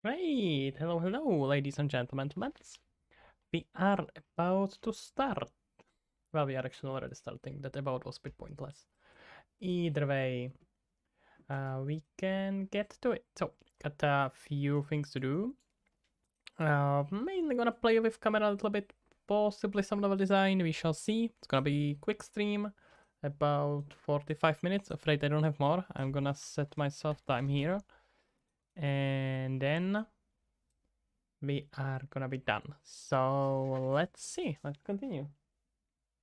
Right, hello, hello, ladies and gentlemen. We are about to start. Well, we are actually already starting. That about was a bit pointless. Either way, we can get to it. So, got a few things to do. Mainly gonna play with camera a little bit, possibly some level design. We shall see. It's gonna be quick stream, about 45 minutes. Afraid I don't have more. I'm gonna set myself time here, and then we are gonna be done. So let's see. Let's continue.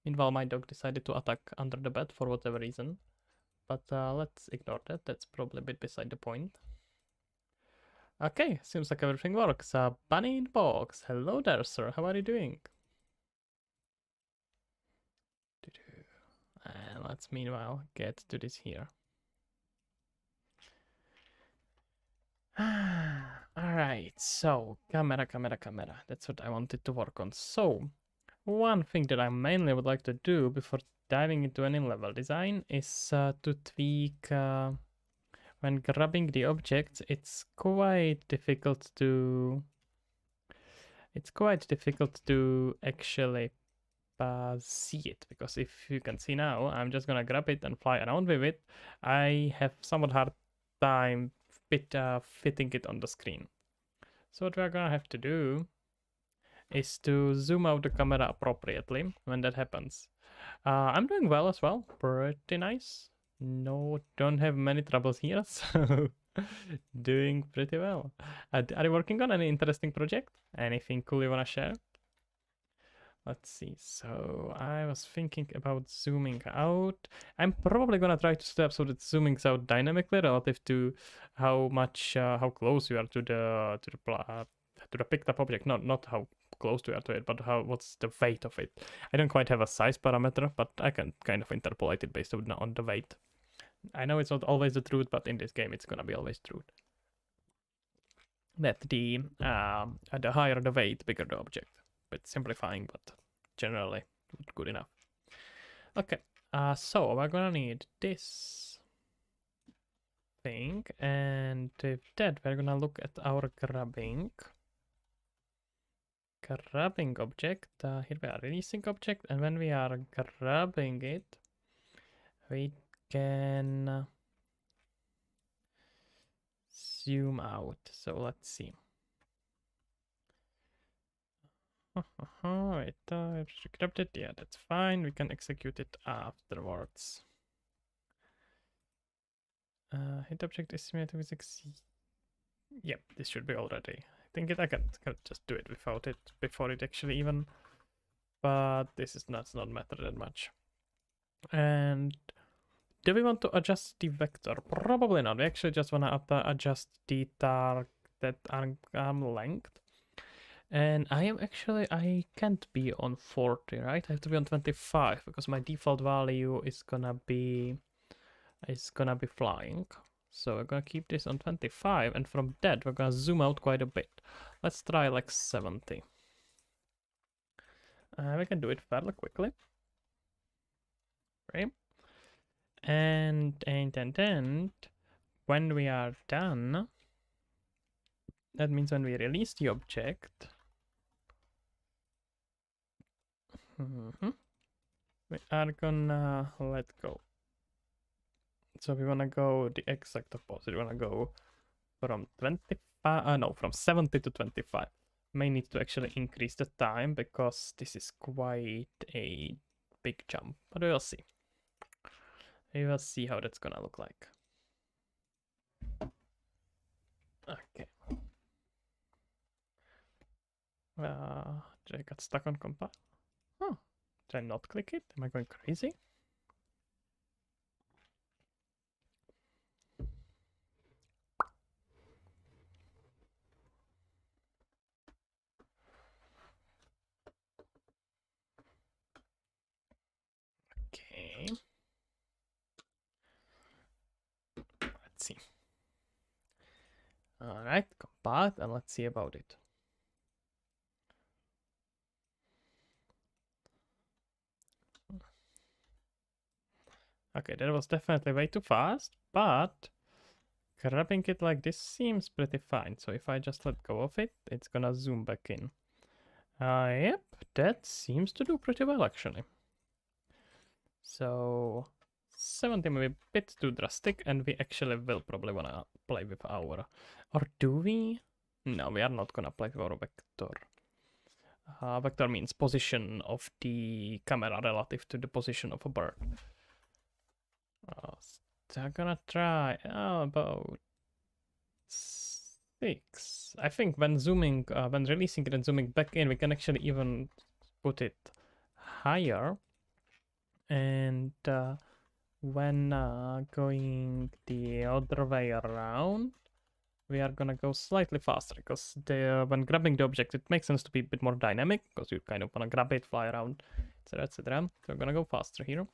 Meanwhile, my dog decided to attack under the bed for whatever reason. But let's ignore that. That's probably a bit beside the point. Okay, seems like everything works. Bunny in box. Hello there, sir. How are you doing? And let's meanwhile get to this here. Alright, so camera. That's what I wanted to work on. So, one thing that I mainly would like to do before diving into any level design is to tweak when grabbing the objects. It's quite difficult to actually see it, because if you can see now, I'm just gonna grab it and fly around with it. I have somewhat hard time fitting it on the screen. So what we're gonna have to do is to zoom out the camera appropriately when that happens. I'm doing well as well, pretty nice. No, don't have many troubles here, so doing pretty well. Are you working on any interesting project? Anything cool you wanna share? Let's see. So I was thinking about zooming out. I'm probably gonna try to set up so that zooming out dynamically relative to how close you are to the picked up object. Not how close you are to it, but what's the weight of it. I don't quite have a size parameter, but I can kind of interpolate it based on the weight. I know it's not always the truth, but in this game it's gonna be always truth. That the higher the weight, bigger the object. Bit simplifying, but generally good enough. Okay, so we're gonna need this thing, and with that we're gonna look at our grabbing object. Here we are, releasing object, and when we are grabbing it, we can zoom out. So let's see. Wait, grabbed it. Yeah, that's fine. We can execute it afterwards. Hit object estimated with Yep, this should be already. I think I can just do it without it before it actually even. But this is not matter that much. And do we want to adjust the vector? Probably not. We actually just want to adjust the arm length. And I can't be on 40, right? I have to be on 25 because my default value is gonna be flying. So we're gonna keep this on 25, and from that we're gonna zoom out quite a bit. Let's try like 70. We can do it fairly quickly. Right? And then when we are done, that means when we release the object, we are gonna let go. So we wanna go the exact opposite. We wanna go from 25, from 70 to 25. May need to actually increase the time because this is quite a big jump, but we'll see. We will see how that's gonna look like. Okay. Did I got stuck on compile? Oh, did I not click it? Am I going crazy? Okay. Let's see. All right, compile, and let's see about it. Okay, that was definitely way too fast, but grabbing it like this seems pretty fine. So if I just let go of it, it's gonna zoom back in. Yep, that seems to do pretty well actually. So 70 may be a bit too drastic, and we actually will probably wanna play with our, or do we? No, we are not gonna play with our vector. Vector means position of the camera relative to the position of a bird. So I'm gonna try about 6. I think when zooming, when releasing it and zooming back in, we can actually even put it higher. And when going the other way around, we are gonna go slightly faster because when grabbing the object, it makes sense to be a bit more dynamic because you kind of wanna grab it, fly around, etc., etc. So we're gonna go faster here.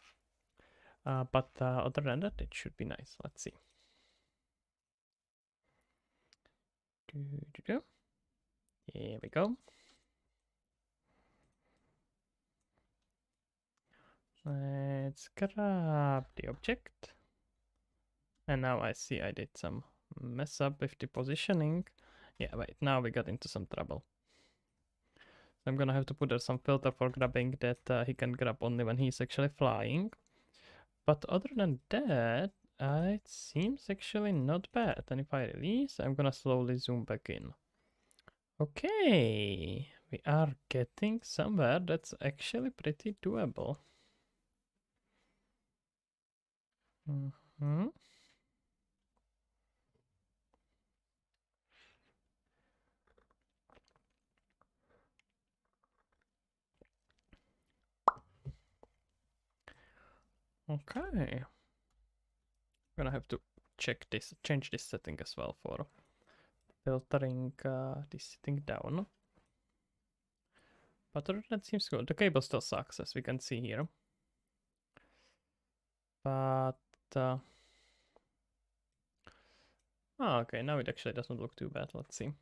But other than that, it should be nice. Let's see. Here we go. Let's grab the object. And now I see I did some mess up with the positioning. Yeah, wait, now we got into some trouble. I'm gonna have to put there some filter for grabbing that he can grab only when he's actually flying. But other than that, it seems actually not bad. And if I release, I'm gonna slowly zoom back in. Okay, we are getting somewhere that's actually pretty doable. Mm-hmm. Okay. Gonna have to check this, change this setting as well for filtering this setting down. But that seems good. The cable still sucks, as we can see here. But okay, now it actually doesn't look too bad. Let's see.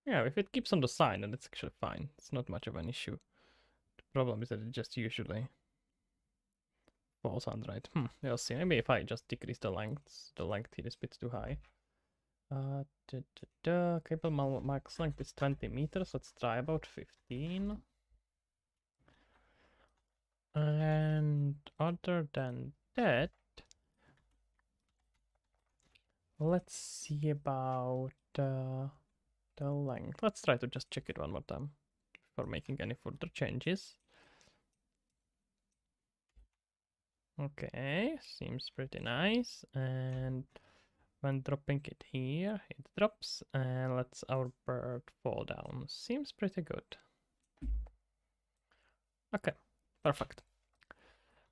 Yeah, if it keeps on the side, then it's actually fine. It's not much of an issue. The problem is that it just usually falls on right. We'll see. Maybe if I just decrease the length here is a bit too high. Cable max length is 20 meters. Let's try about 15. And other than that, let's see about the length. Let's try to just check it one more time before making any further changes. Okay, seems pretty nice. And when dropping it here, it drops, and lets our bird fall down. Seems pretty good. Okay, perfect.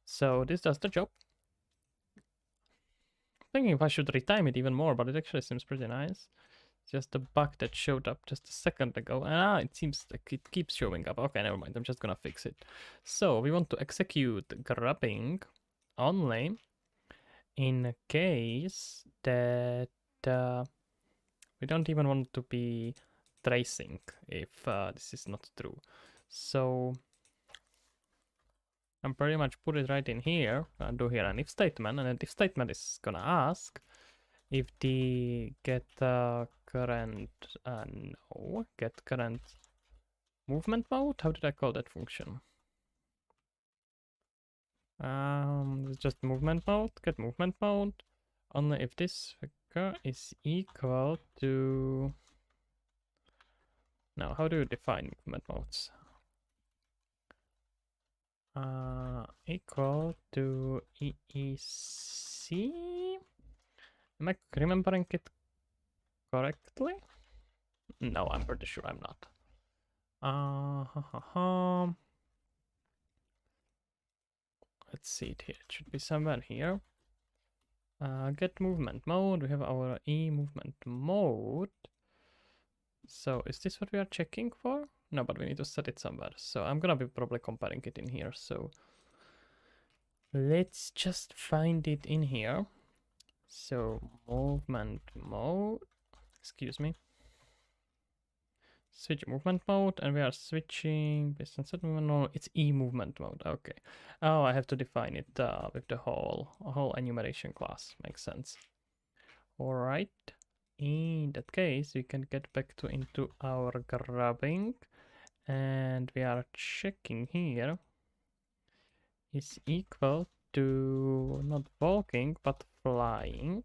So this does the job. Thinking if I should retime it even more, but it actually seems pretty nice. Just a bug that showed up just a second ago. It seems like it keeps showing up. Okay, never mind. I'm just gonna fix it. So we want to execute grabbing only in case that we don't even want to be tracing if this is not true. So I'm pretty much put it right in here. I'll do here an if statement, and an if statement is gonna ask if the get current no, get current movement mode. How did I call that function? It's just movement mode. Get movement mode only if this figure is equal to. Now, how do you define movement modes? Equal to EEC. Am I remembering it correctly? No, I'm pretty sure I'm not. Let's see it here. It should be somewhere here. Get movement mode. We have our E movement mode. So is this what we are checking for? No, but we need to set it somewhere. So I'm gonna be probably comparing it in here. So let's just find it in here. So movement mode. Excuse me. Switch movement mode, and we are switching based on set movement. No, it's E movement mode. Okay. Oh, I have to define it with the whole enumeration class. Makes sense. All right. In that case, we can get back to into our grabbing, and we are checking here is equal to not walking but flying,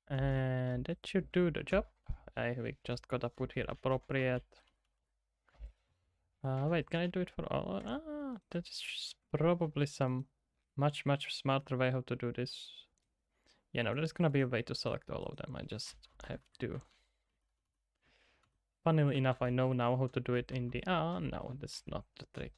and that should do the job. We just gotta put here appropriate. Wait, can I do it for all? That's probably some much smarter way how to do this. Yeah, no, there's gonna be a way to select all of them. I just have to. Funnily enough, I know now how to do it in the... no, that's not the trick.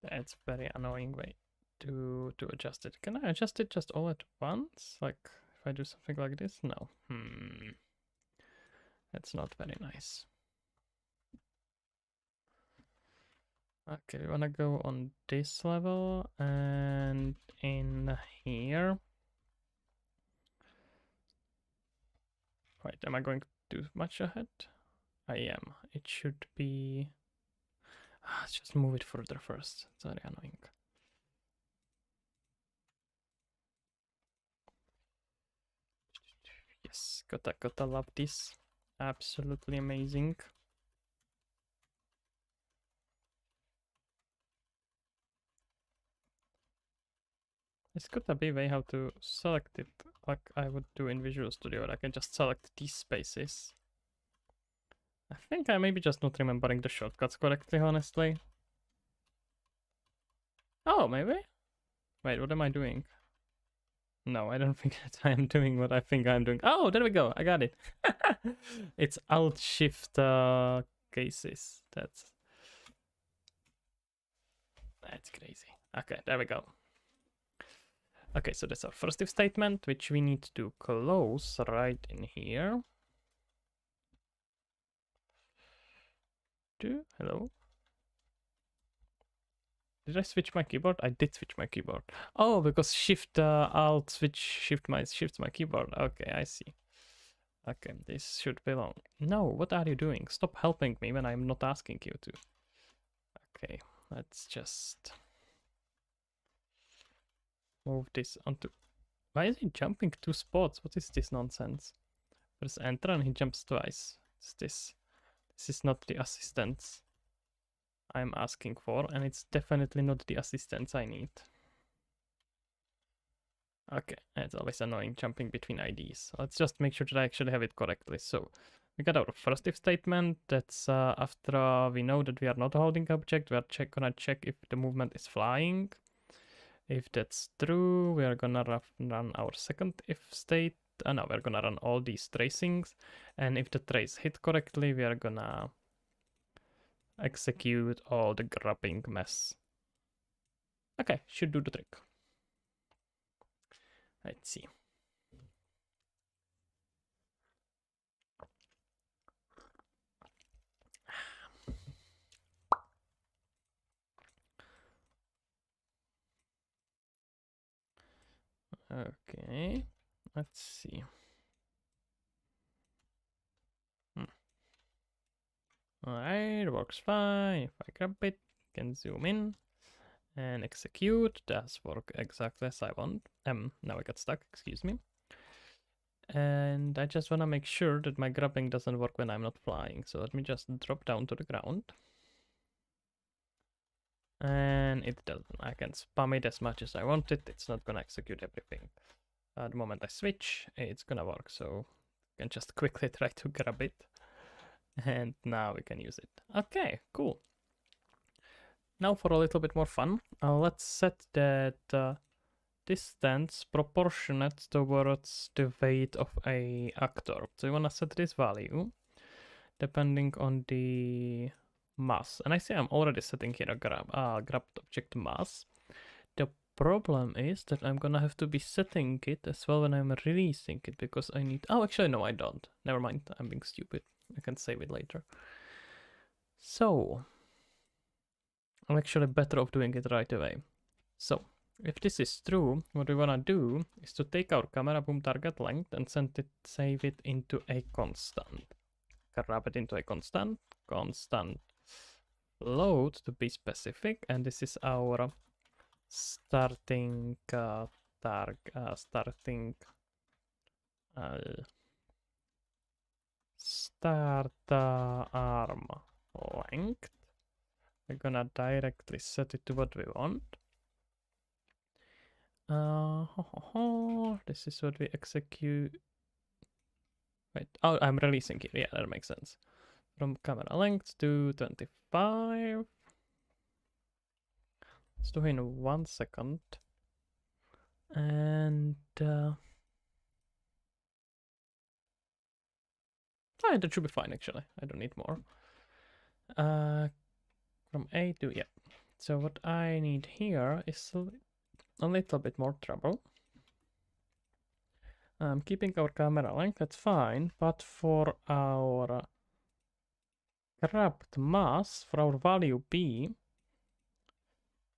That's very annoying way to adjust it. Can I adjust it just all at once? Like, if I do something like this? No. That's not very nice. Okay, we wanna go on this level and in here. Right, am I going too much ahead? I am. It should be... let's just move it further first. It's very annoying. Yes, gotta love this. Absolutely amazing. It's gotta be a way how to select it like I would do in Visual Studio. I can just select these spaces. I think I may be just not remembering the shortcuts correctly, honestly. Oh, maybe? Wait, what am I doing? No, I don't think that I am doing what I think I'm doing. Oh, there we go. I got it. It's Alt-Shift cases. That's crazy. Okay, there we go. Okay, so that's our first if statement, which we need to close right in here. Hello? Did I switch my keyboard? I did switch my keyboard. Oh, because Shift Alt switch shifts my keyboard. Okay, I see. Okay, this should belong. No, what are you doing? Stop helping me when I'm not asking you to. Okay, let's just move this onto... Why is he jumping 2 spots? What is this nonsense? Press enter and he jumps twice. What's this? This is not the assistance I'm asking for, and it's definitely not the assistance I need. Okay, it's always annoying jumping between IDs. Let's just make sure that I actually have it correctly. So we got our first if statement. That's after we know that we are not a holding object, we are gonna check if the movement is flying. If that's true, we are gonna run our second if state. No, we're gonna run all these tracings, and if the trace hit correctly, we are gonna execute all the grabbing mess. Okay, should do the trick. Let's see. Okay, let's see. Alright, works fine. If I grab it, can zoom in and execute. Does work exactly as I want. Now I got stuck, excuse me. And I just want to make sure that my grabbing doesn't work when I'm not flying. So let me just drop down to the ground. And it doesn't. I can spam it as much as I want it. It's not gonna execute everything. The moment I switch, it's gonna work. So I can just quickly try to grab it. And now we can use it. Okay, cool. Now for a little bit more fun, let's set that distance proportionate towards the weight of a actor. So you want to set this value depending on the mass. And I see I'm already setting here a grabbed object mass. The problem is that I'm gonna have to be setting it as well when I'm releasing it, because I need... Oh, actually, no, I don't. Never mind, I'm being stupid. I can save it later. So I'm actually better off doing it right away. So if this is true, what we wanna do is to take our camera boom target length and save it into a constant. Grab it into a constant load to be specific, and this is our starting start arm length. We're gonna directly set it to what we want. This is what we execute. Wait, oh, I'm releasing here. Yeah, that makes sense. From camera length to 25. Let's do it in 1 second. And that should be fine actually. I don't need more. From A to yeah. So what I need here is a little bit more trouble. I'm keeping our camera length, that's fine, but for our grabbed mass, for our value B,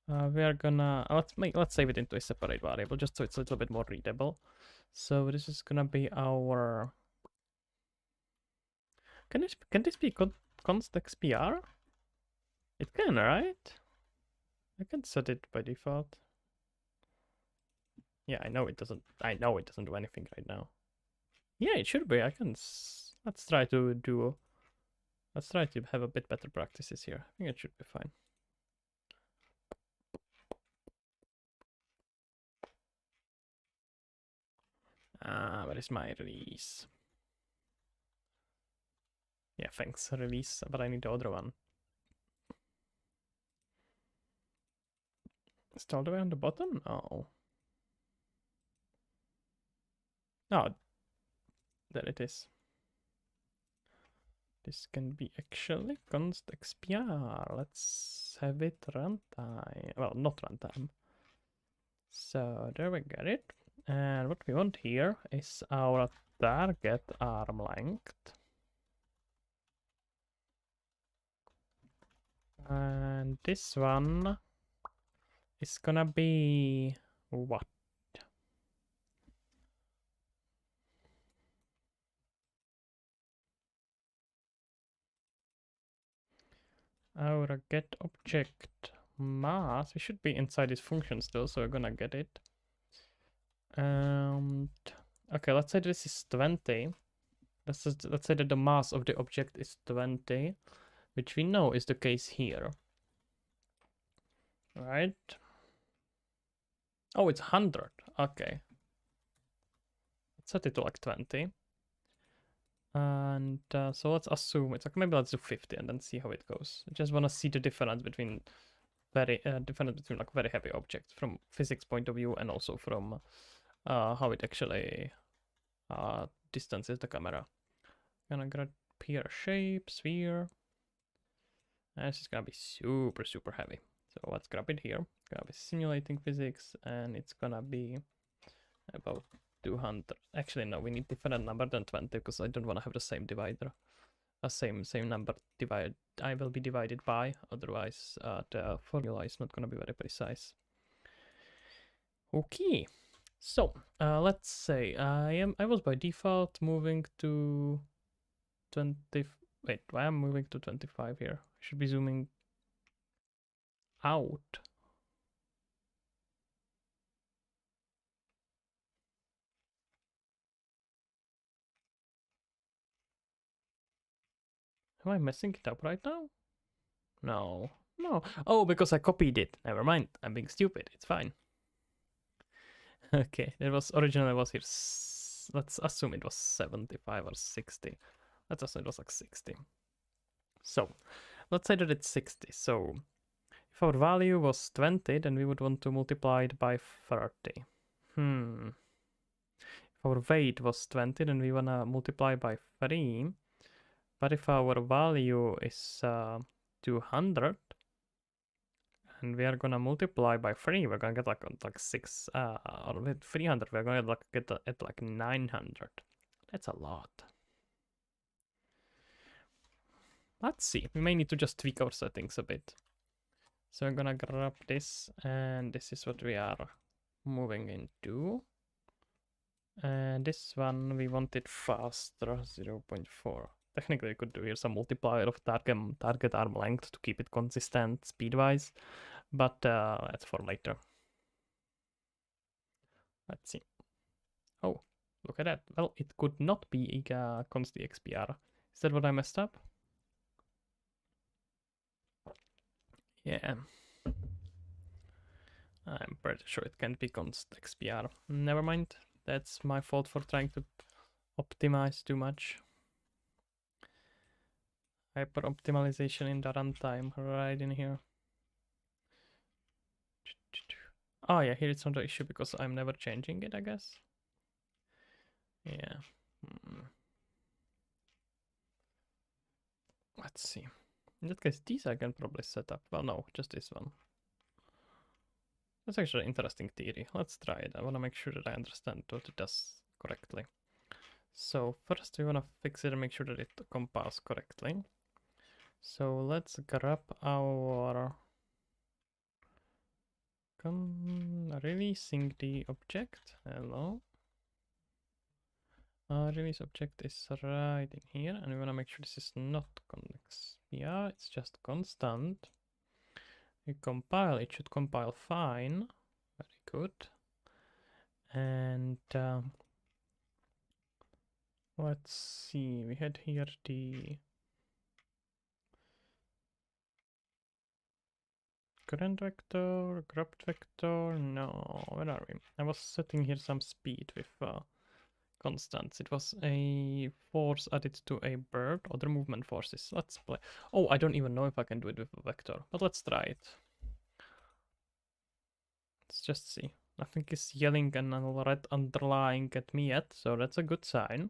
we are gonna let's save it into a separate variable just so it's a little bit more readable. So this is gonna be our. Can this be const xpr? It can, right? I can set it by default. Yeah, I know it doesn't. I know it doesn't do anything right now. Yeah, it should be. I can. Let's try to do. Let's try to have a bit better practices here. I think it should be fine. Where is my release? Yeah, thanks, release, but I need the other one. It's all the way on the bottom? Oh. Oh. There it is. This can be actually const xpr. Let's have it runtime. Well, not runtime. So there we get it. And what we want here is our target arm length. And this one is gonna be what? Our get object mass. We should be inside this function still, so we're gonna get it. Okay, let's say this is 20. Let's say that the mass of the object is 20, which we know is the case here. Right? Oh, it's 100. Okay. Let's set it to like 20. And so let's assume it's like, maybe let's do 50 and then see how it goes. I just want to see the difference between like very heavy objects from physics point of view and also from how it actually distances the camera. Gonna grab here shape, sphere. And this is gonna be super, super heavy. So let's grab it here. Gonna be simulating physics, and it's gonna be about 200. Actually, no, we need different number than 20 because I don't want to have the same divider. A same number divided. I will be divided by. Otherwise, the formula is not gonna be very precise. Okay. So let's say I was by default moving to 20. Wait, why am I moving to 25 here? I should be zooming out. Am I messing it up right now? No. No. Oh, because I copied it. Never mind. I'm being stupid. It's fine. Okay. It was originally was here. Let's assume it was 75 or 60. Let's assume it was like 60. So let's say that it's 60. So if our value was 20, then we would want to multiply it by 30. If our weight was 20, then we want to multiply by 3. But if our value is 200, and we are gonna multiply by 3, we're gonna get like 6, or with 300, we're gonna get at like 900. That's a lot. Let's see. We may need to just tweak our settings a bit. So I'm gonna grab this, and this is what we are moving into. And this one we want it faster, 0.4. Technically, we could do here some multiplier of target arm length to keep it consistent speed-wise, but that's for later. Let's see. Oh, look at that. Well, it could not be const XPR. Is that what I messed up? Yeah. I'm pretty sure it can't be const XPR. Never mind. That's my fault for trying to optimize too much. Hyper optimization in the runtime, right in here. Oh yeah, here it's not an issue because I'm never changing it, I guess. Yeah. Let's see. In that case, these I can probably set up. Well, no, just this one. That's actually an interesting theory. Let's try it. I want to make sure that I understand what it does correctly. So first we want to fix it and make sure that it compiles correctly. So let's grab our releasing the object. Hello. Release object is right in here, and we want to make sure this is not convex. Yeah, it's just constant. We compile, it should compile fine. Very good. And let's see, we had here the current vector, grabbed vector. No, where are we? I was setting here some speed with constants. It was a force added to a bird, other movement forces. Let's play. Oh, I don't even know if I can do it with a vector, but let's try it. Let's just see. Nothing is yelling and red underlying at me yet, so that's a good sign.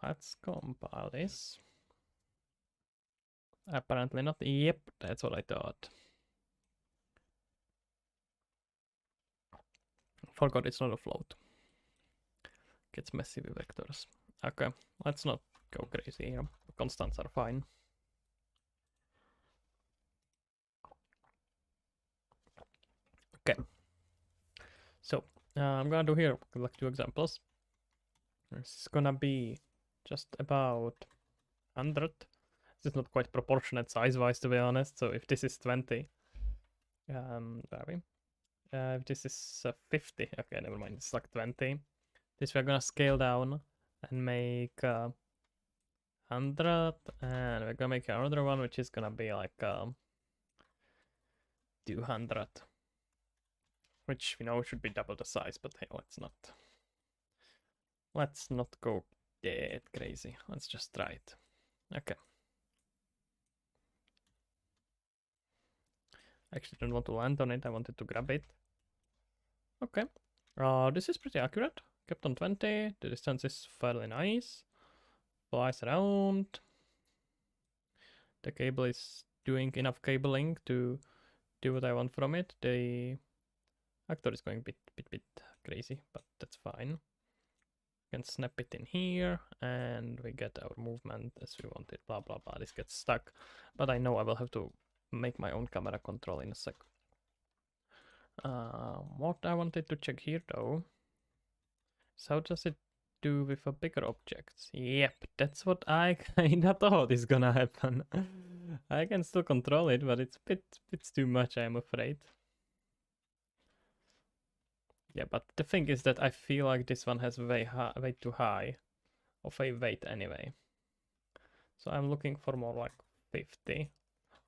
Let's compile this. Apparently not. Yep, that's what I thought. Forgot it's not a float. Gets messy with vectors. Okay, let's not go crazy here. Constants are fine. Okay. So, I'm gonna do here like 2 examples. This is gonna be just about 100. This is not quite proportionate size-wise, to be honest. So if this is 20, if this is 50, okay, never mind. It's like 20. This we're gonna scale down and make 100, and we're gonna make another one, which is gonna be like 200, which we know should be double the size, but hey, let's not go that crazy. Let's just try it. Okay. I actually don't want to land on it. I wanted to grab it. Okay. This is pretty accurate. Kept on 20. The distance is fairly nice. Flies around. The cable is doing enough cabling to do what I want from it. The actor is going a bit crazy, but that's fine. We can snap it in here, and we get our movement as we want it. Blah blah blah. This gets stuck, but I know I will have to make my own camera control in a sec. What I wanted to check here though is how does it do with a bigger objects? Yep, that's what I kinda thought is gonna happen. I can still control it, but it's a bit too much, I'm afraid. Yeah, but the thing is that I feel like this one has way too high of a weight anyway. So I'm looking for more like 50.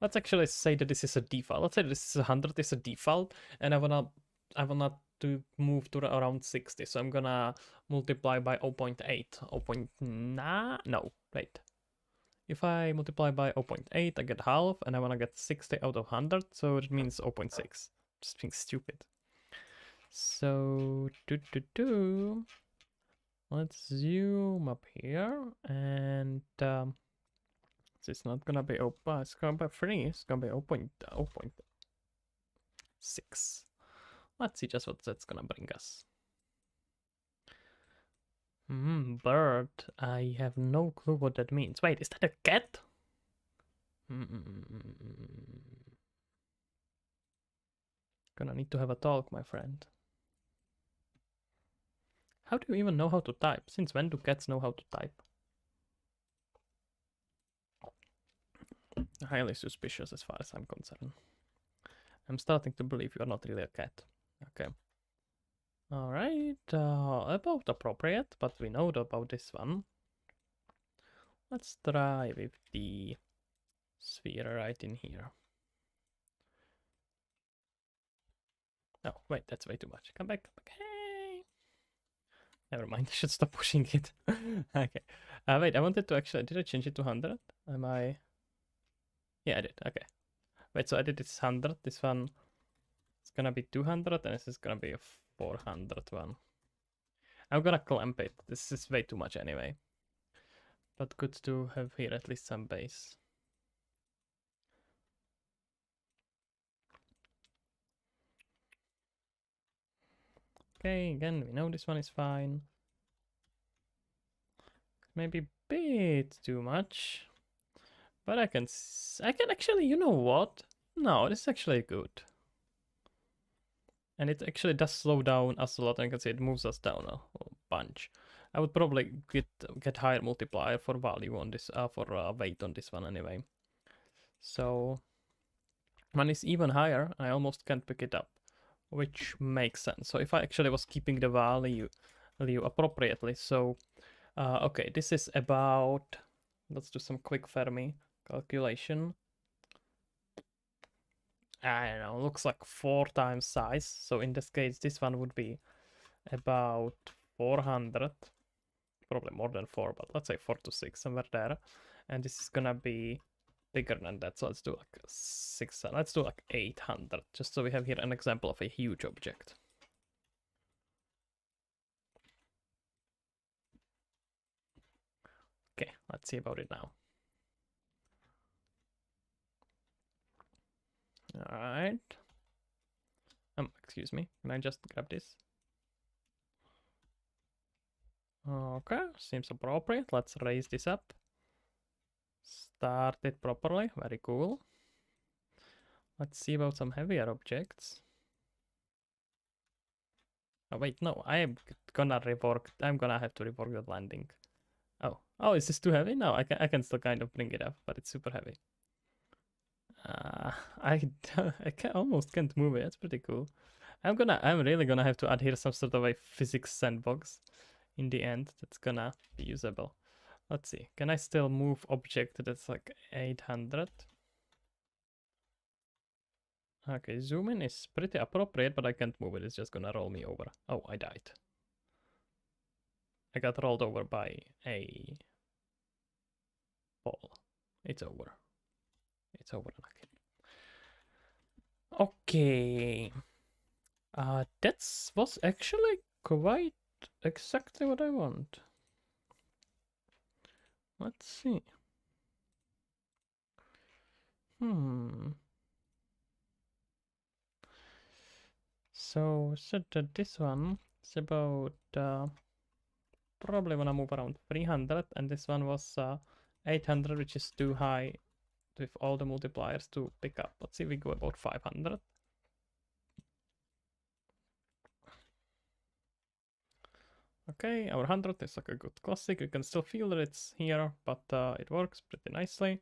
Let's actually say that this is a default. Let's say this is 100 is a default, and I wanna to move to around 60. So I'm gonna multiply by 0.8. 0.9? No, wait. If I multiply by 0.8, I get half, and I wanna get 60 out of 100, so it means 0.6. Just being stupid. So let's zoom up here, and it's not gonna be it's gonna be 3, it's gonna be 0.6. Let's see just what that's gonna bring us. Bird. I have no clue what that means. Wait, is that a cat? Gonna need to have a talk, my friend. How do you even know how to type? Since when do cats know how to type? Highly suspicious as far as I'm concerned. I'm starting to believe you are not really a cat. Okay. Alright, about appropriate, but we know about this one. Let's try with the sphere right in here. Oh, wait, that's way too much. Come back, come back. Hey! Never mind, I should stop pushing it. Okay. Wait, I wanted to actually... Did I change it to 100? Am I... Yeah, I did. Okay. Wait, so I did this 100. This one is gonna be 200, and this is gonna be a 400 one. I'm gonna clamp it. This is way too much anyway. But good to have here at least some base. Okay, again, we know this one is fine. Maybe a bit too much. But I can actually, you know what? No, this is actually good. And it actually does slow down us a lot. I can see it moves us down a bunch. I would probably get higher multiplier for value on this, for weight on this one anyway. So when it's even higher, I almost can't pick it up, which makes sense. So if I actually was keeping the value appropriately, so okay, this is about, let's do some quick Fermi calculation. I don't know, looks like 4 times size. So in this case, this one would be about 400, probably more than 4, but let's say 4 to 6, somewhere there. And this is gonna be bigger than that, so let's do like 6, let's do like 800, just so we have here an example of a huge object. Okay, let's see about it now. All right. Excuse me, can I just grab this? Okay, seems appropriate. Let's raise this up. Start it properly, very cool. Let's see about some heavier objects. Oh wait, no, I'm gonna have to rework the landing. Oh, is this too heavy? No, I can still kind of bring it up, but it's super heavy. I almost can't move it. It's pretty cool. I'm really gonna have to add here some sort of a physics sandbox in the end that's gonna be usable. Let's see. Can I still move object that's like 800? Okay, zoom in is pretty appropriate, but I can't move it. It's just gonna roll me over. Oh, I died. I got rolled over by a ball. It's over. It's over. Okay. That was actually quite exactly what I want. Let's see. So said that this one is about probably wanna move around 300, and this one was 800, which is too high with all the multipliers to pick up. Let's see if we go about 500. Okay, our 100 is like a good classic. You can still feel that it's here, but it works pretty nicely.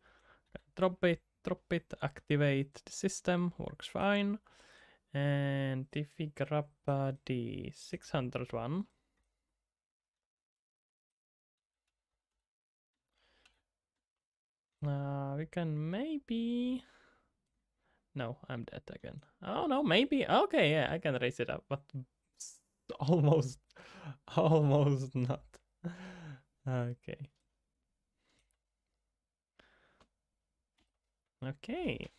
Drop it, activate the system, works fine. And if we grab the 600 one, we can maybe... No, I'm dead again. Oh no, maybe. Okay, yeah, I can raise it up, but almost, almost not. Okay. Okay.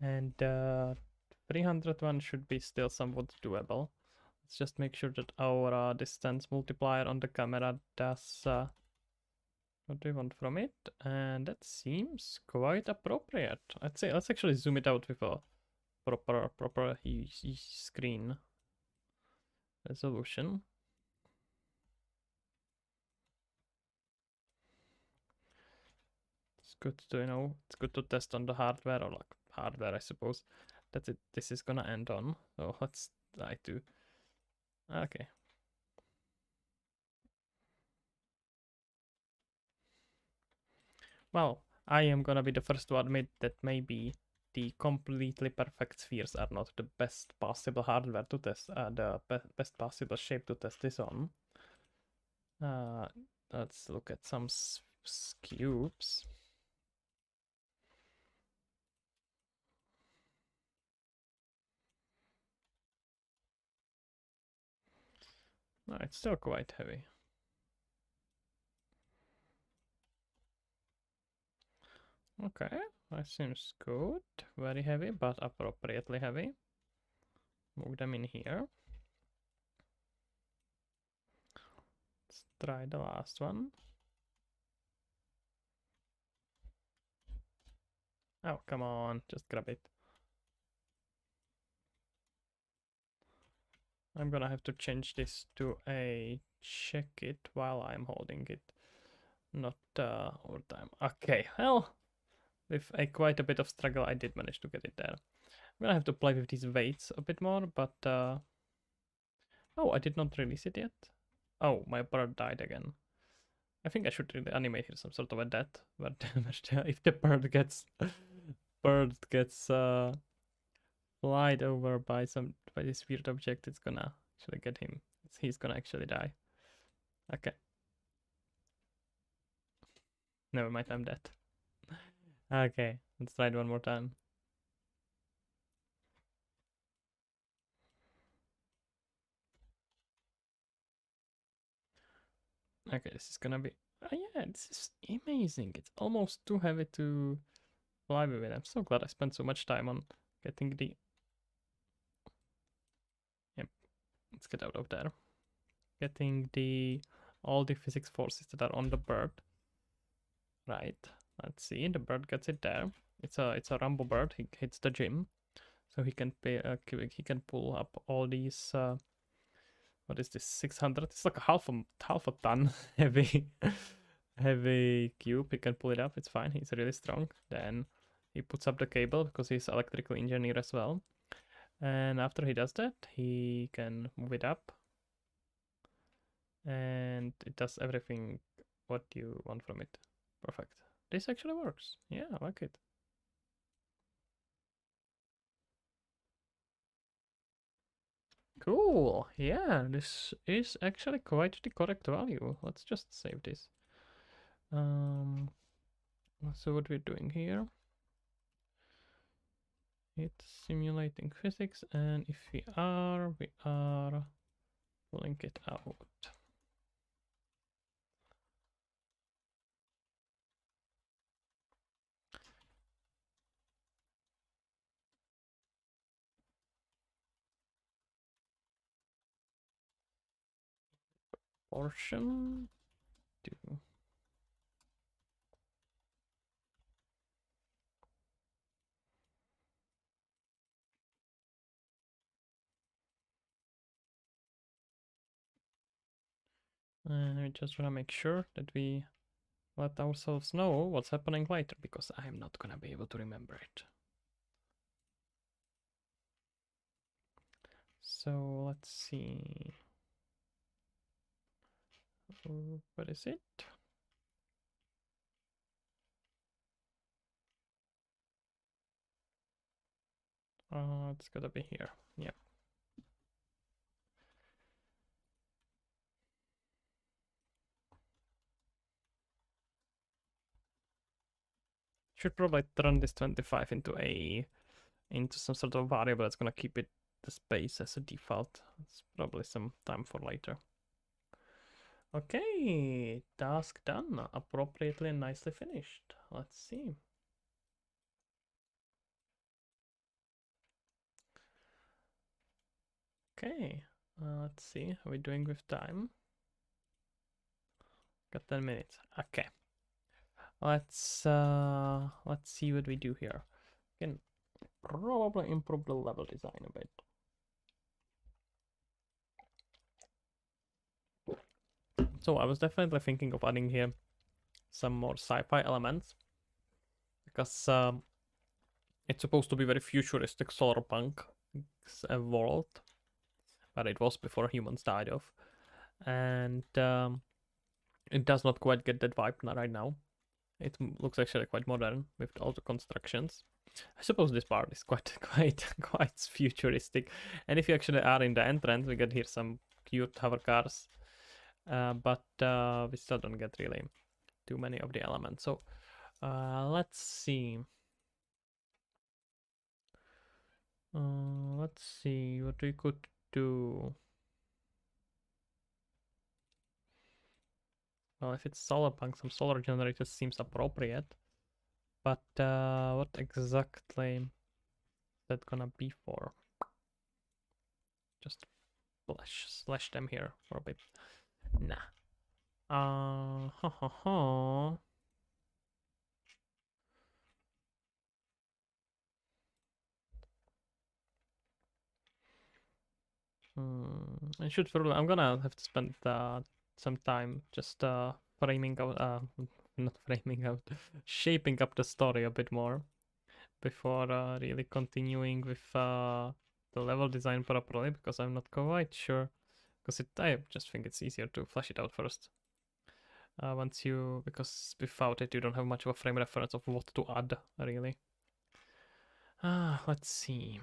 And 300 one should be still somewhat doable. Let's just make sure that our distance multiplier on the camera does what do we want from it, and that seems quite appropriate. I'd say let's actually zoom it out with a proper screen resolution. It's good to it's good to test on the hardware, or like hardware, I suppose. that's it. This is gonna end on. So let's try to. Okay. Well, I am gonna be the first to admit that maybe the completely perfect spheres are not the best possible hardware to test, the best possible shape to test this on. Uh, let's look at some cubes. No, it's still quite heavy. Okay, that seems good. Very heavy, but appropriately heavy. Move them in here. Let's try the last one. Oh, come on, just grab it. I'm gonna have to change this to a check it while I'm holding it, not all the time. Okay, well, with quite a bit of struggle, I did manage to get it there. I'm gonna have to play with these weights a bit more, but oh, I did not release it yet. Oh, my bird died again. I think I should really animate here some sort of a death, but if the bird gets flied over by this weird object, it's gonna actually get him. He's gonna actually die. Okay. Never mind, I'm dead. Okay, let's try it one more time. Okay, this is gonna be. Oh yeah, this is amazing. It's almost too heavy to fly with it. I'm so glad I spent so much time on getting the. Yep, let's get out of there. Getting the all the physics forces that are on the bird. Right. Let's see. The bird gets it there. It's a Rambo bird. He hits the gym, so he can he can pull up all these. What is this? 600. It's like a half a ton heavy heavy cube. He can pull it up. It's fine. He's really strong. Then he puts up the cable because he's electrical engineer as well. And after he does that, he can move it up, and it does everything what you want from it. Perfect. This actually works. Yeah, I like it. Cool. Yeah, this is actually quite the correct value. Let's just save this. So what we're doing here, it's simulating physics, and if we are pulling it out. Portion to and we just want to make sure that we let ourselves know what's happening later, because I'm not gonna be able to remember it. So let's see. What is it? It's gotta be here. Yeah. Should probably turn this 25 into some sort of variable that's gonna keep it the space as a default. It's probably some time for later. Okay, task done. Appropriately and nicely finished. Let's see. Okay, let's see how we're doing with time. Got 10 minutes. Okay. Let's see what we do here. Can probably improve the level design a bit. So I was definitely thinking of adding here some more sci-fi elements, because It's supposed to be very futuristic solar punk world, but it was before humans died off, and it does not quite get that vibe right now. It looks actually quite modern with all the constructions. I suppose this part is quite futuristic, and if you actually are in the entrance, we get here some cute hover cars, but we still don't get really too many of the elements. So let's see. Let's see what we could do. Well, if it's solar punk, some solar generators seems appropriate. But what exactly is that gonna be for? Just slash them here for a bit. Nah. Ha ha ha. I should probably. I'm gonna have to spend some time just framing out. Not framing out, shaping up the story a bit more before really continuing with the level design properly, because I'm not quite sure. Because I just think it's easier to flesh it out first. Because without it, you don't have much of a frame reference of what to add, really. Let's see.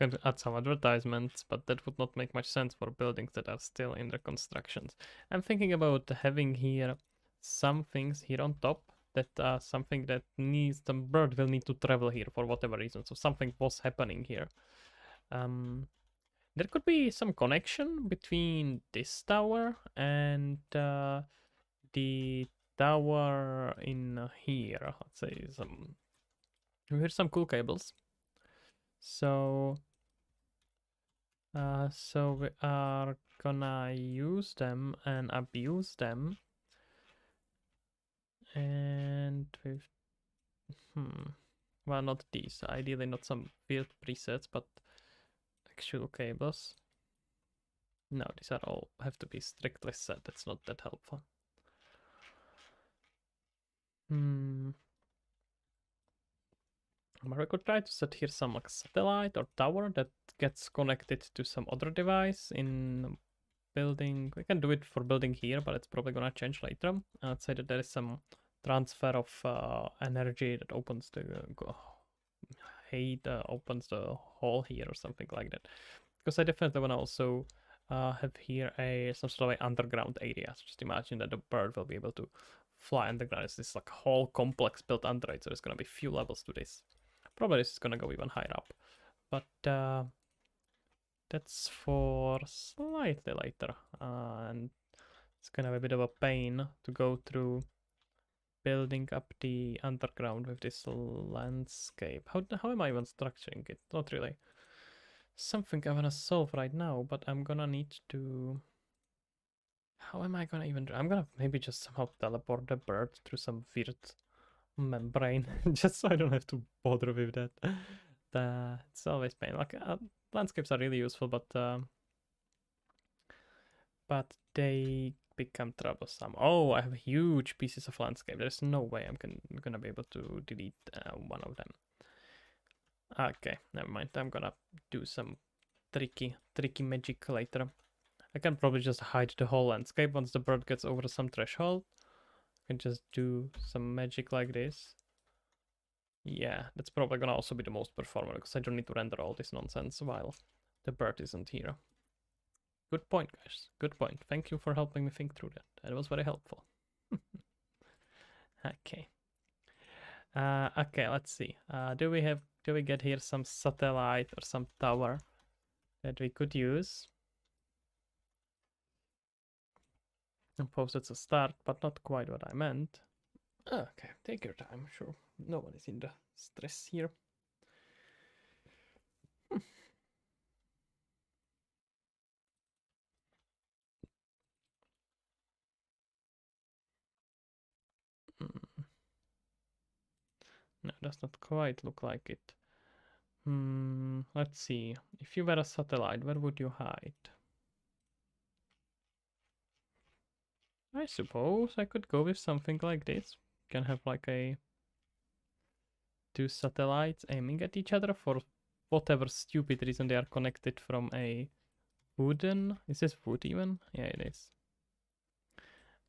Can add some advertisements, but that would not make much sense for buildings that are still in the constructions. I'm thinking about having here some things here on top that are something that needs the bird will need to travel here for whatever reason. So something was happening here. There could be some connection between this tower and the tower in here. Let's say here's some cool cables. So we are gonna use them and abuse them, and with well, not these. Ideally, not some weird presets, but actual cables. No, these are all have to be strictly set. That's not that helpful. But we could try to set here some like satellite or tower that gets connected to some other device in building. We can do it for building here, but it's probably gonna change later. Let's say that there is some transfer of energy that opens the opens the hole here or something like that. Because I definitely wanna also have here some sort of underground area. So just imagine that the bird will be able to fly underground. It's this like whole complex built under it, so there's gonna be few levels to this. Probably this is gonna go even higher up, but that's for slightly later, and it's gonna be a bit of a pain to go through building up the underground with this landscape. How am I even structuring it? Not really something I wanna solve right now, but I'm gonna need to. How am I gonna even? I'm gonna maybe just somehow teleport the bird through some weird membrane, just so I don't have to bother with that. It's always pain. Like landscapes are really useful, but they become troublesome. Oh, I have huge pieces of landscape. There's no way I'm gonna be able to delete one of them. Okay, never mind. I'm gonna do some tricky magic later. I can probably just hide the whole landscape once the bird gets over some threshold. I can just do some magic like this. Yeah, that's probably gonna also be the most performant because I don't need to render all this nonsense while the bird isn't here. Good point, guys. Good point. Thank you for helping me think through that. That was very helpful. Okay. Okay, let's see. Do we get here some satellite or some tower that we could use? I suppose it's a start, but not quite what I meant. Okay, take your time, sure. No one is in the stress here. No, does not quite look like it. Let's see. If you were a satellite, where would you hide? I suppose I could go with something like this. Can have like a two satellites aiming at each other. For whatever stupid reason, they are connected from a wooden. Is this wood even? Yeah, it is.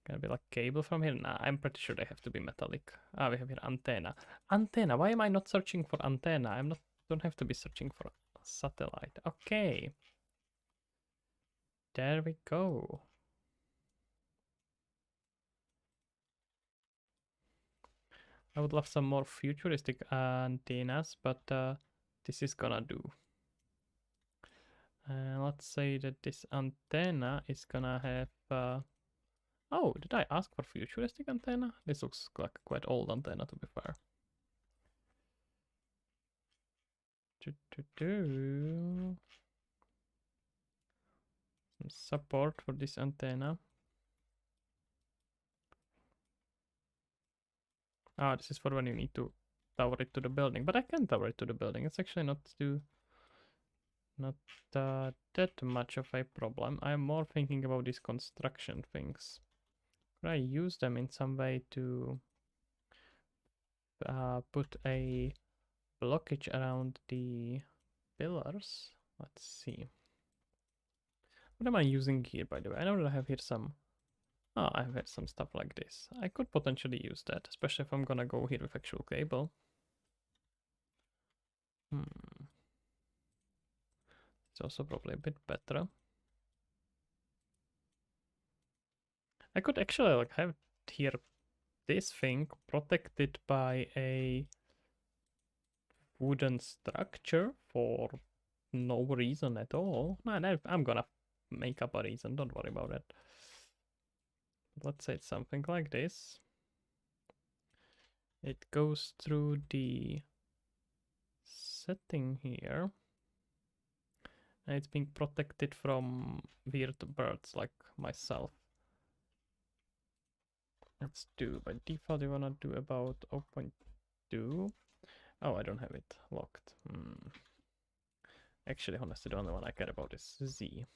Gonna be like cable from here? Nah, I'm pretty sure they have to be metallic. Ah, we have here antenna. Antenna. Why am I not searching for antenna? I'm not. Don't have to be searching for a satellite. Okay. There we go. I would love some more futuristic antennas, but this is gonna do. Let's say that this antenna is gonna have. Oh, did I ask for futuristic antenna? This looks like a quite old antenna, to be fair. Some support for this antenna. Ah, this is for when you need to tower it to the building, but I can tower it to the building. It's actually not that much of a problem. I'm more thinking about these construction things. Could I use them in some way to put a blockage around the pillars? Let's see. What am I using here, by the way? I know that I have here some... Oh, I have here some stuff like this. I could potentially use that, especially if I'm gonna go here with actual cable. It's also probably a bit better. I could actually like have here this thing protected by a wooden structure for no reason at all. Man, I'm gonna make up a reason, don't worry about it. Let's say it's something like this. It goes through the setting here. And it's being protected from weird birds like myself. Let's do, by default you wanna do about 0.2. Oh, I don't have it locked. Actually, honestly, the only one I care about is Z.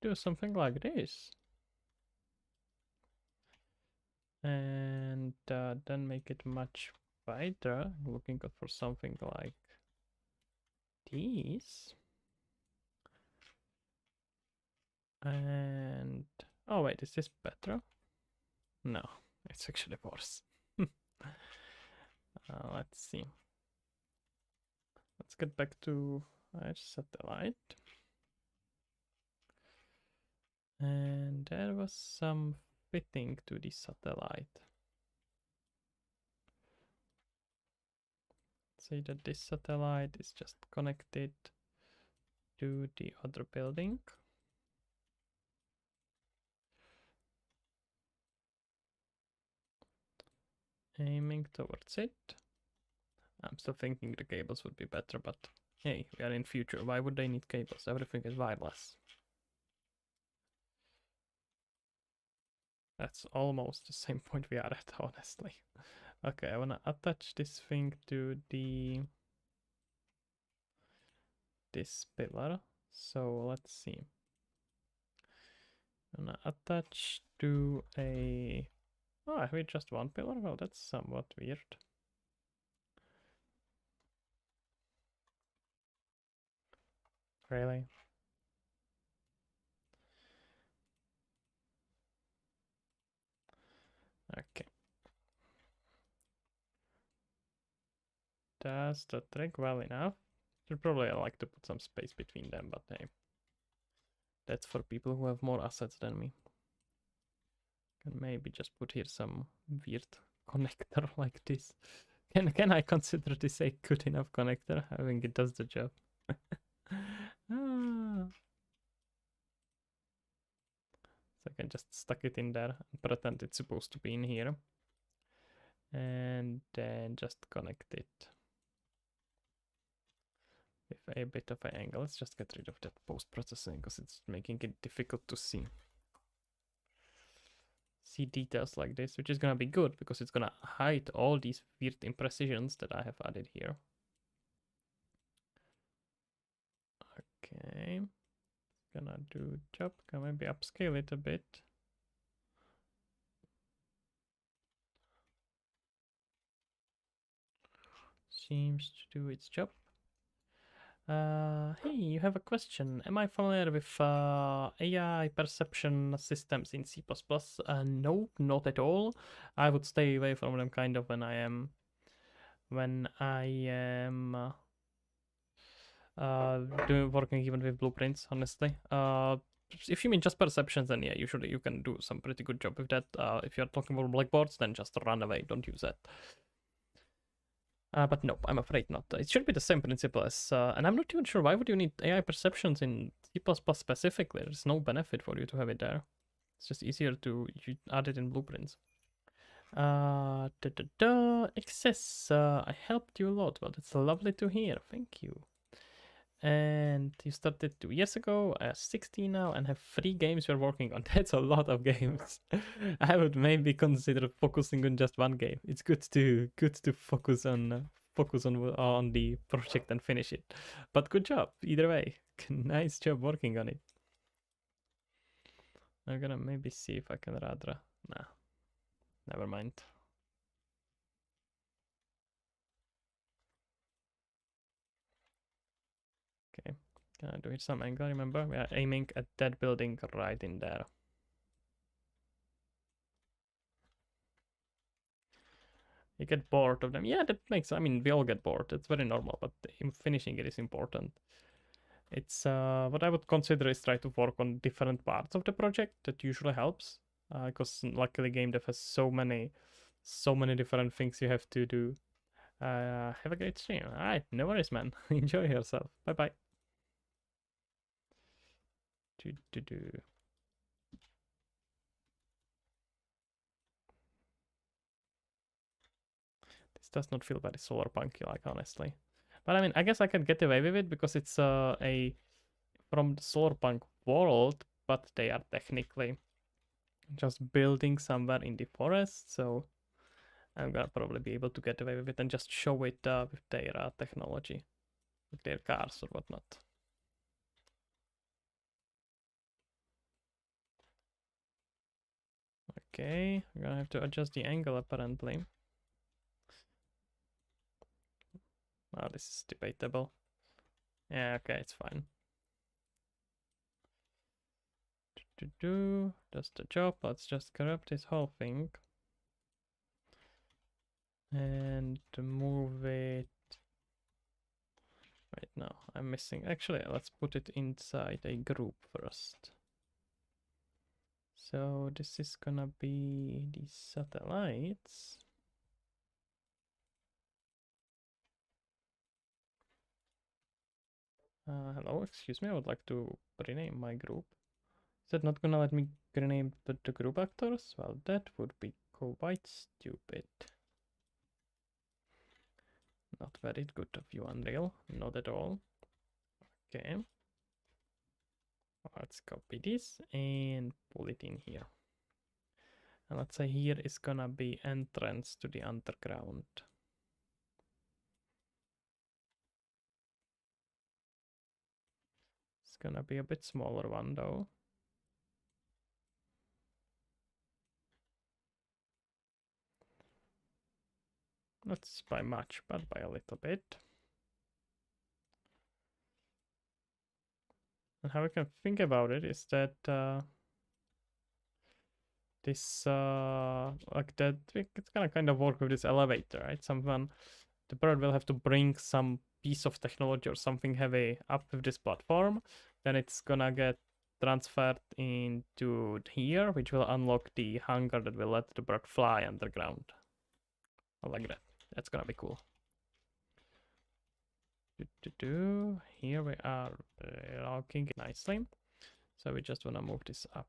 Do something like this. And then make it much wider. I'm looking for something like this. And oh wait, is this better? No, it's actually worse. Let's see. Let's get back to our satellite. And there was some fitting to the satellite. Say that this satellite is just connected to the other building. Aiming towards it. I'm still thinking the cables would be better, but hey, we are in future. Why would they need cables? Everything is wireless. That's almost the same point we are at, honestly. Okay, I wanna attach this thing to this pillar. So let's see. I'm gonna attach to a... Oh, I have just one pillar? Well, that's somewhat weird. Really? Okay. Does the trick well enough? Should probably like to put some space between them, but hey. That's for people who have more assets than me. Can maybe just put here some weird connector like this. Can I consider this a good enough connector? I think it does the job. So I can just stuck it in there and pretend it's supposed to be in here. And then just connect it with a bit of an angle. Let's just get rid of that post-processing because it's making it difficult to see details like this, which is gonna be good because it's gonna hide all these weird imprecisions that I have added here. Okay, gonna do job. Can maybe upscale it a bit. Seems to do its job. Hey, you have a question. Am I familiar with AI perception systems in C++? No, not at all. I would stay away from them kind of when I am doing working even with blueprints, honestly. If you mean just perceptions, then yeah, usually you can do some pretty good job with that. If you're talking about blackboards, then just run away, don't use that. But no, I'm afraid not. It should be the same principle as, and I'm not even sure why would you need AI perceptions in C++ specifically. There's no benefit for you to have it there. It's just easier to you add it in blueprints. Excess. I helped you a lot. Well, that's lovely to hear. Thank you. And you started 2 years ago, 16 now, and have 3 games you're working on. That's a lot of games. I would maybe consider focusing on just one game. It's good to focus on the project and finish it. But good job either way. Nice job working on it. I'm gonna maybe see if I can radra. Nah, never mind. Okay, can I do it some angle? Remember, we are aiming at that building right in there. You get bored of them. Yeah, that makes. I mean, we all get bored. It's very normal, but finishing it is important. It's what I would consider is try to work on different parts of the project. That usually helps, because luckily game dev has so many different things you have to do. Have a great stream. All right, no worries, man. Enjoy yourself. Bye bye. This does not feel very solar punky, like honestly. But I mean, I guess I can get away with it because it's a from the solarpunk world, but they are technically just building somewhere in the forest, so I'm gonna probably be able to get away with it and just show it with their technology, with their cars or whatnot. Okay, I'm gonna have to adjust the angle apparently. Oh, this is debatable. Yeah, okay, it's fine. Does the job. Let's just corrupt this whole thing and move it. Right now, I'm missing. Actually, let's put it inside a group first. So this is gonna be the satellites. Hello, excuse me, I would like to rename my group. Is that not gonna let me rename the group actors? Well, that would be quite stupid. Not very good of you, Unreal. Not at all. Okay. Let's copy this and pull it in here. And let's say here is gonna be entrance to the underground. It's gonna be a bit smaller one though. Not by much, but by a little bit. And how we can think about it is that this like that it's gonna kind of work with this elevator, right? The bird will have to bring some piece of technology or something heavy up with this platform, then it's gonna get transferred into here, which will unlock the hangar that will let the bird fly underground. I like that. That's gonna be cool. Here we are locking it nicely. So we just wanna move this up.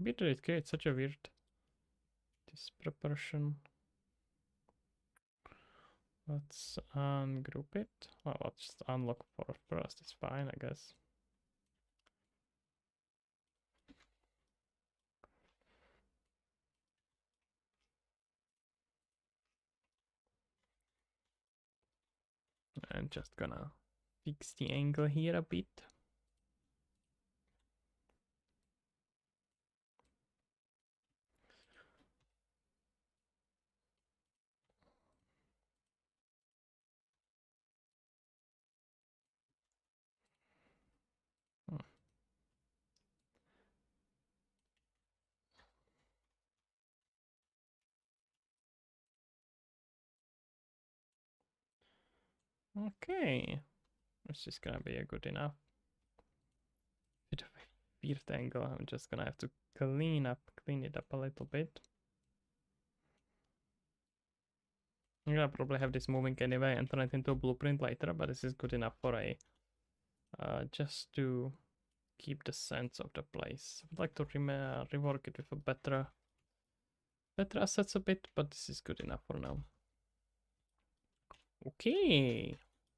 Bitrate creates such a weird disproportion. Let's ungroup it. Well, let's just unlock first. It's fine, I guess. And just gonna fix the angle here a bit. Okay. This is gonna be a good enough. Bit of a weird angle. I'm just gonna have to clean it up a little bit. I'm gonna probably have this moving anyway and turn it into a blueprint later, but this is good enough for a just to keep the sense of the place. I would like to rework it with a better assets a bit, but this is good enough for now. Okay,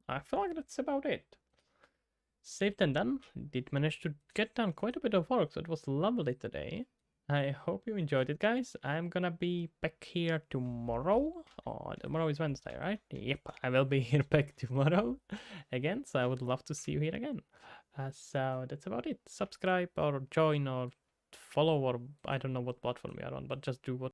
I feel like that's about it. Saved and done. Did manage to get done quite a bit of work, so it was lovely today. I hope you enjoyed it, guys. I'm gonna be back here tomorrow. Oh, tomorrow is Wednesday, right? Yep, I will be here back tomorrow again, so I would love to see you here again. So that's about it. Subscribe or join or follow, or I don't know what platform we are on, but just do what